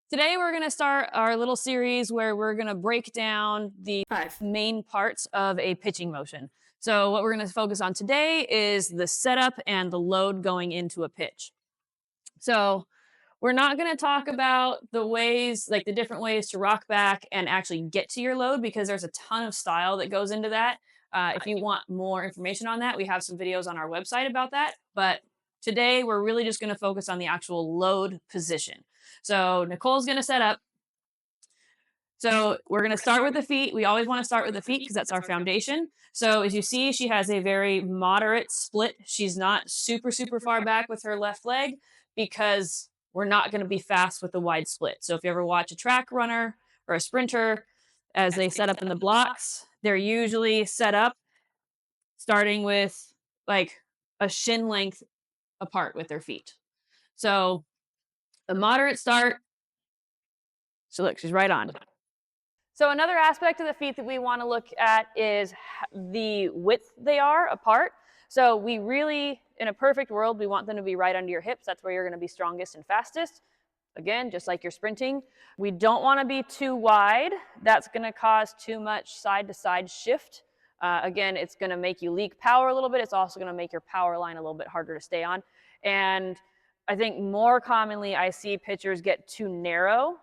Today, we're going to start our little series where we're going to break down the 5. main parts of a pitching motion. So, what we're going to focus on today is the setup and the load going into a pitch. So, we're not going to talk about the ways, like the different ways to rock back and actually get to your load because there's a ton of style that goes into that. If you want more information on that, we have some videos on our website about that. But today, we're really just going to focus on the actual load position. So, Nicole's going to set up. So we're going to start with the feet. We always want to start with the feet because that's our foundation. So as you see, she has a very moderate split. She's not super, super far back with her left leg because we're not going to be fast with the wide split. So if you ever watch a track runner or a sprinter, as they set up in the blocks, they're usually set up starting with like a shin length apart with their feet. So a moderate start. So look, she's right on. So another aspect of the feet that we want to look at is the width they are apart. So we really, in a perfect world, we want them to be right under your hips. That's where you're going to be strongest and fastest. Again, just like you're sprinting. We don't want to be too wide. That's going to cause too much side-to-side shift. Again, it's going to make you leak power a little bit. It's also going to make your power line a little bit harder to stay on. And I think more commonly I see pitchers get too narrow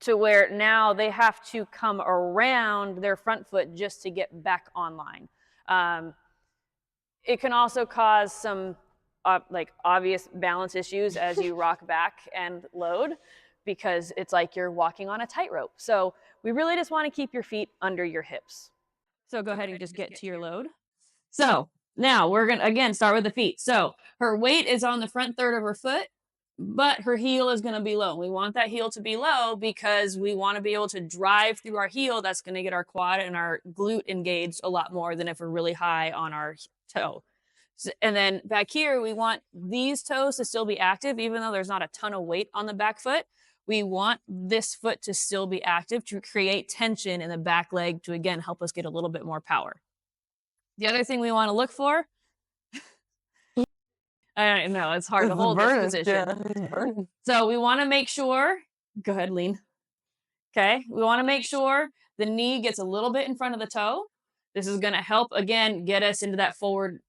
to where now they have to come around their front foot just to get back online. It can also cause some like obvious balance issues as you rock back and load because it's like you're walking on a tightrope. So we really just want to keep your feet under your hips. So go ahead and just get to your load. So now we're going to, again, start with the feet. So her weight is on the front third of her foot, but her heel is going to be low. We want that heel to be low because we want to be able to drive through our heel. That's going to get our quad and our glute engaged a lot more than if we're really high on our toe. And then back here, we want these toes to still be active, even though there's not a ton of weight on the back foot. We want this foot to still be active to create tension in the back leg to, again, help us get a little bit more power. The other thing we want to look for, I know it's hard to hold this position. So we want to make sure, go ahead, lean. Okay, we want to make sure the knee gets a little bit in front of the toe. This is going to help, again, get us into that forward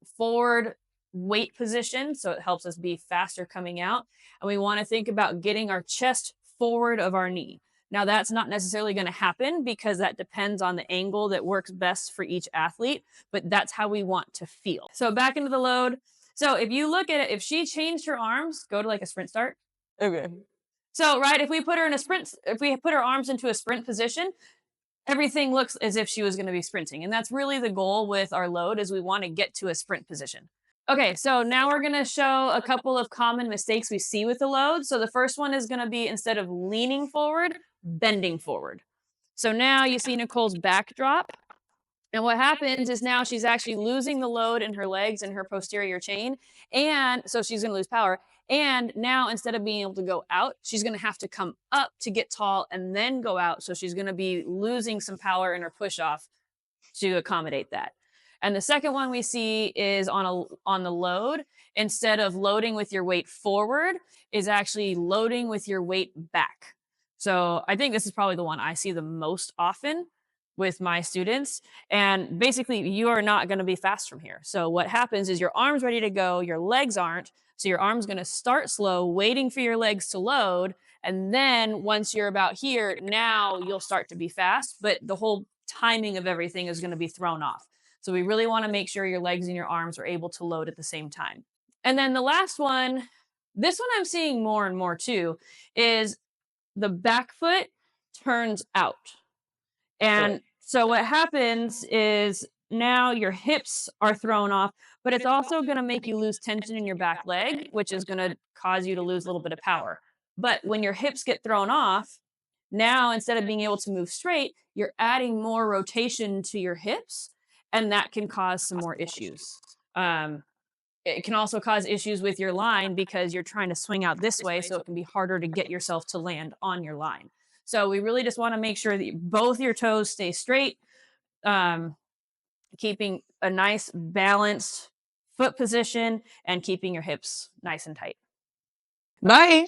weight position. So it helps us be faster coming out. And we want to think about getting our chest forward of our knee. Now, that's not necessarily going to happen because that depends on the angle that works best for each athlete, but that's how we want to feel. So back into the load. So if you look at it, if she changed her arms, go to like a sprint start. Okay. So, right, if we put her in a sprint, if we put her arms into a sprint position, everything looks as if she was going to be sprinting. And that's really the goal with our load is we want to get to a sprint position. Okay, so now we're going to show a couple of common mistakes we see with the load. So the first one is going to be instead of leaning forward, bending forward. So now you see Nicole's back drop. And what happens is now she's actually losing the load in her legs and her posterior chain. And so she's going to lose power. And now instead of being able to go out, she's going to have to come up to get tall and then go out. So she's going to be losing some power in her push off to accommodate that. And the second one we see is on the load. Instead of loading with your weight forward, is actually loading with your weight back. So I think this is probably the one I see the most often with my students. And basically, you are not going to be fast from here. So what happens is your arm's ready to go, your legs aren't. So your arm's going to start slow, waiting for your legs to load. And then once you're about here, now you'll start to be fast. But the whole timing of everything is going to be thrown off. So we really want to make sure your legs and your arms are able to load at the same time. And then the last one, this one I'm seeing more and more too, is the back foot turns out. And so what happens is now your hips are thrown off, but it's also going to make you lose tension in your back leg, which is going to cause you to lose a little bit of power. But when your hips get thrown off, now instead of being able to move straight, you're adding more rotation to your hips, and that can cause some more issues. It can also cause issues with your line because you're trying to swing out this way, so it can be harder to get yourself to land on your line. So we really just want to make sure that both your toes stay straight, keeping a nice balanced foot position and keeping your hips nice and tight. Bye.